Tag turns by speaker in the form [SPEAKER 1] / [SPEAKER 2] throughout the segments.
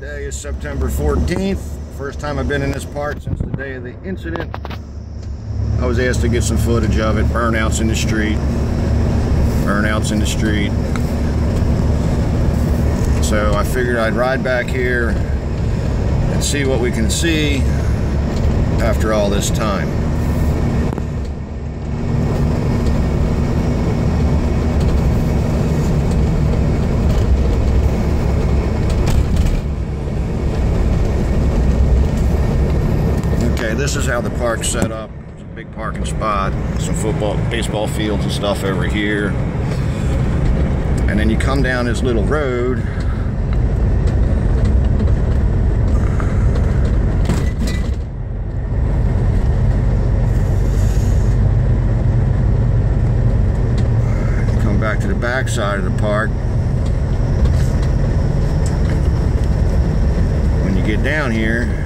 [SPEAKER 1] Today is September 14th. First time I've been in this park since the day of the incident. I was asked to get some footage of it. Burnouts in the street. Burnouts in the street. So I figured I'd ride back here and see what we can see after all this time. Okay, this is how the park's set up. It's a big parking spot, some football, baseball fields and stuff over here. And then you come down this little road. You come back to the back side of the park. When you get down here,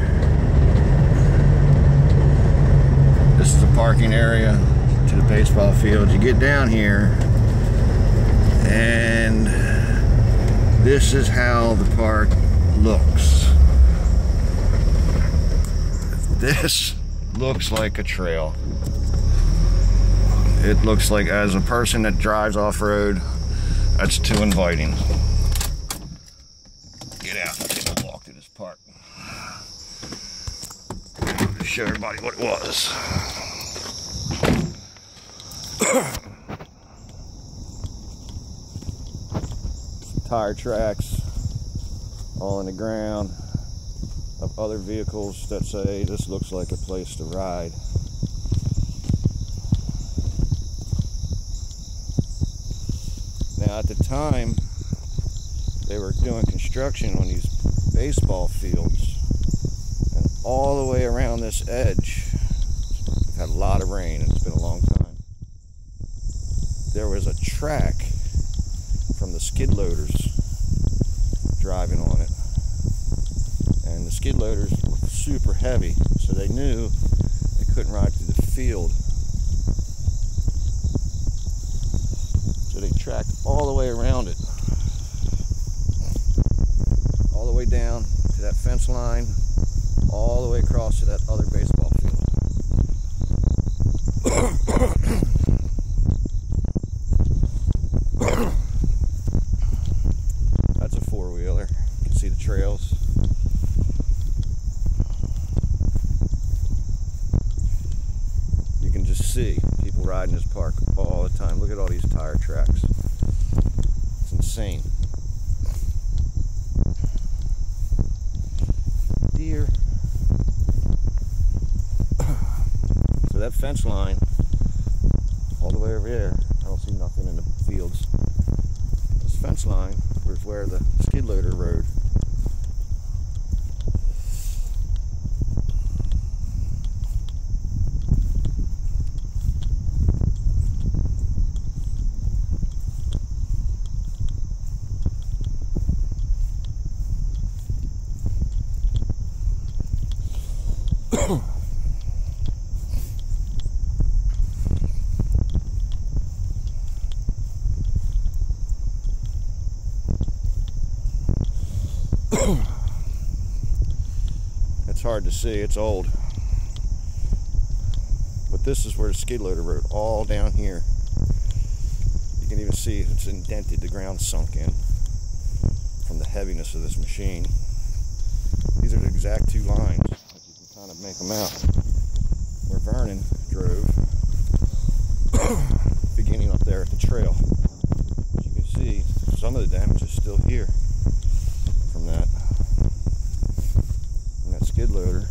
[SPEAKER 1] this is a parking area to the baseball field. You get down here, and this is how the park looks. This looks like a trail. It looks like, as a person that drives off-road, that's too inviting. Get out and take a walk through this park. Show everybody what it was. Tire tracks all in the ground of other vehicles that say this looks like a place to ride. Now, at the time they were doing construction on these baseball fields, and all the way around this edge, we've had a lot of rain and it's been a long time, there was a track from the skid loaders driving on it, and the skid loaders were super heavy, so they knew they couldn't ride through the field, so they tracked all the way around it, all the way down to that fence line, all the way across to that other baseball field. That's a four-wheeler. You can see the trails. You can just see people riding this park all the time. Look at all these tire tracks. It's insane. Deer. So that fence line, all the way over there, I don't see nothing in the fields. This fence line was where the skid loader rode. It's hard to see, it's old. But this is where the skid loader rode, all down here. You can even see it's indented, the ground sunk in from the heaviness of this machine. These are the exact two lines, but you can kind of make them out, where Vernon drove, beginning up there at the trail. As you can see, some of the damage is still here from that skid loader.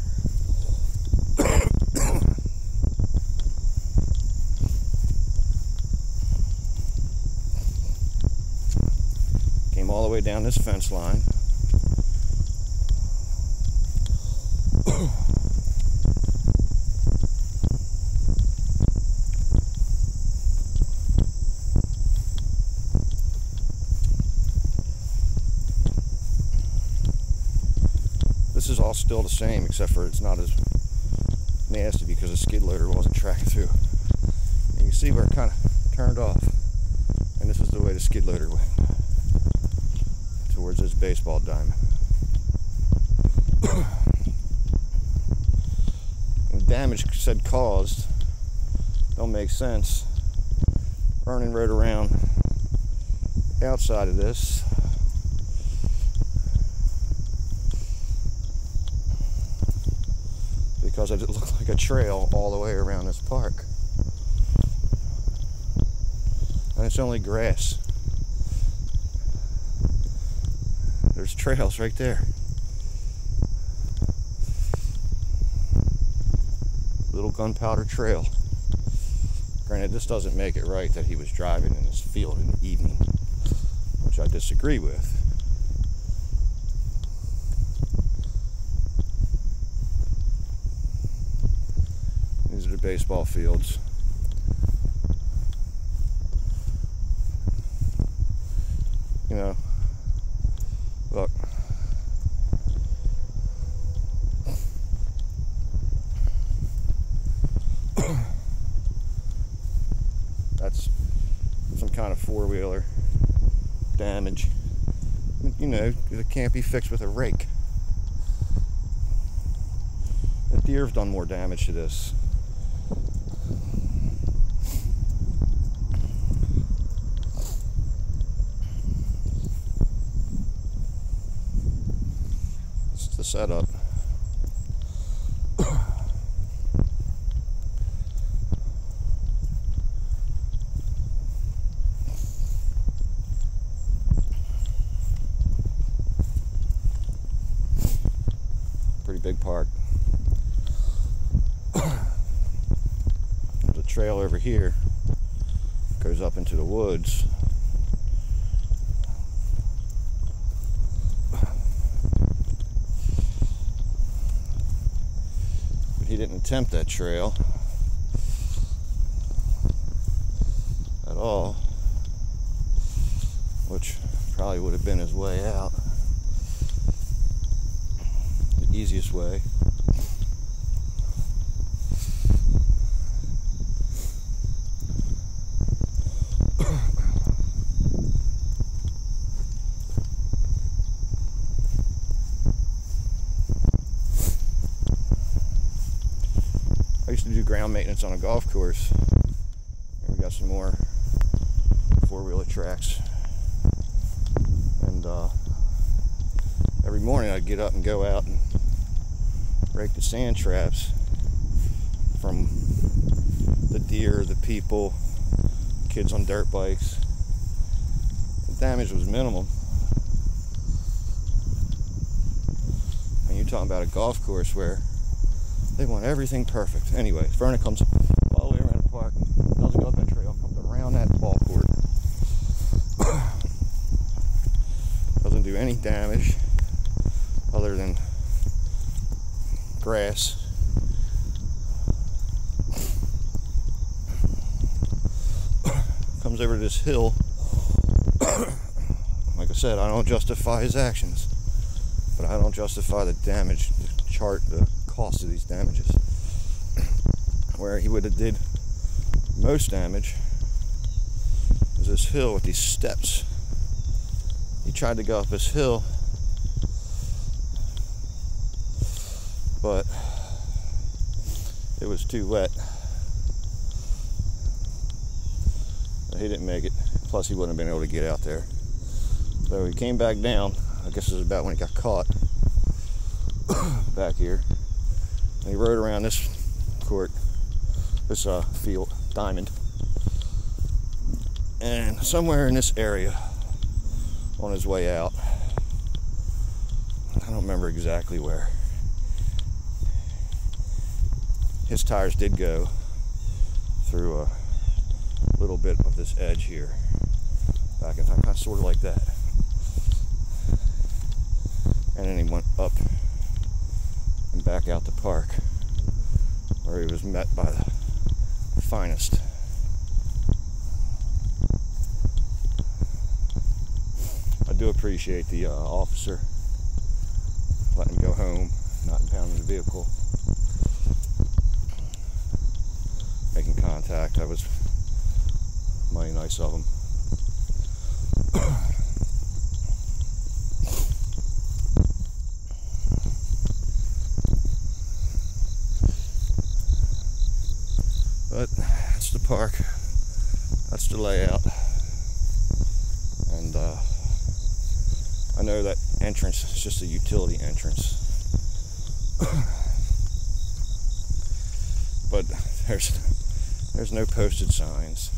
[SPEAKER 1] Came all the way down this fence line. This is all still the same, except for it's not as nasty because the skid loader wasn't tracking through. And you can see where it kind of turned off. And this is the way the skid loader went, towards this baseball diamond. The damage said caused don't make sense. Vernon rode around the outside of this. Because it looked like a trail all the way around this park. And it's only grass. There's trails right there. Little gunpowder trail. Granted, this doesn't make it right that he was driving in this field in the evening, which I disagree with. These are the baseball fields. You know, look. That's some kind of four-wheeler damage. You know, it can't be fixed with a rake. The deer's done more damage to this. This is the setup. Pretty big park. There's a trail over here, goes up into the woods. But he didn't attempt that trail at all, which probably would have been his way out. Easiest way. I used to do ground maintenance on a golf course. And we got some more four-wheeler tracks. And every morning I'd get up and go out and rake the sand traps from the deer, the people, kids on dirt bikes. The damage was minimal. And you're talking about a golf course where they want everything perfect. Anyway, Vernon comes all the way around the park, doesn't go up that trail, comes around that ball court. Doesn't do any damage other than grass. Comes over to this hill. Like I said, I don't justify his actions, but I don't justify the damage, the cost of these damages. Where he would have did most damage is this hill with these steps. He tried to go up this hill, but it was too wet. He didn't make it. Plus, he wouldn't have been able to get out there. So he came back down. I guess it was about when he got caught back here. And he rode around this court, this field, diamond. And somewhere in this area, on his way out, I don't remember exactly where, his tires did go through a little bit of this edge here, back in time, kind of sort of like that. And then he went up and back out the park, where he was met by the finest. I do appreciate the officer letting him go home, not impounding the vehicle, making contact. That was mighty nice of him. park. That's the layout. And I know that entrance is just a utility entrance. But there's no posted signs.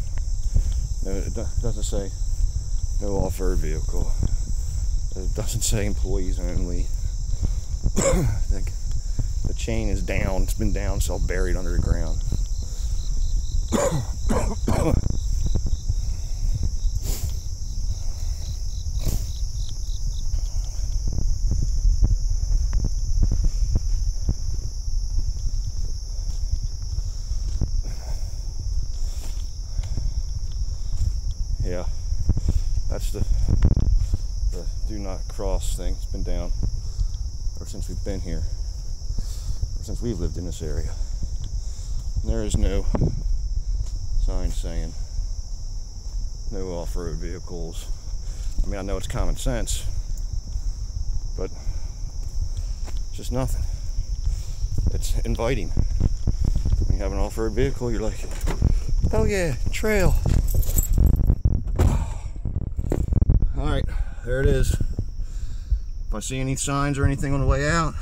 [SPEAKER 1] No, it doesn't say no off-road vehicle. It doesn't say employees only. The chain is down. It's been down, so buried under the ground. Yeah, that's the do not cross thing. It's been down ever since we've been here, ever since we've lived in this area. And there is no sign saying no off-road vehicles. I mean, I know it's common sense, but it's just nothing. It's inviting. When you have an off-road vehicle, you're like, oh yeah, trail. Alright, there it is. If I see any signs or anything on the way out,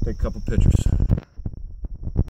[SPEAKER 1] take a couple pictures.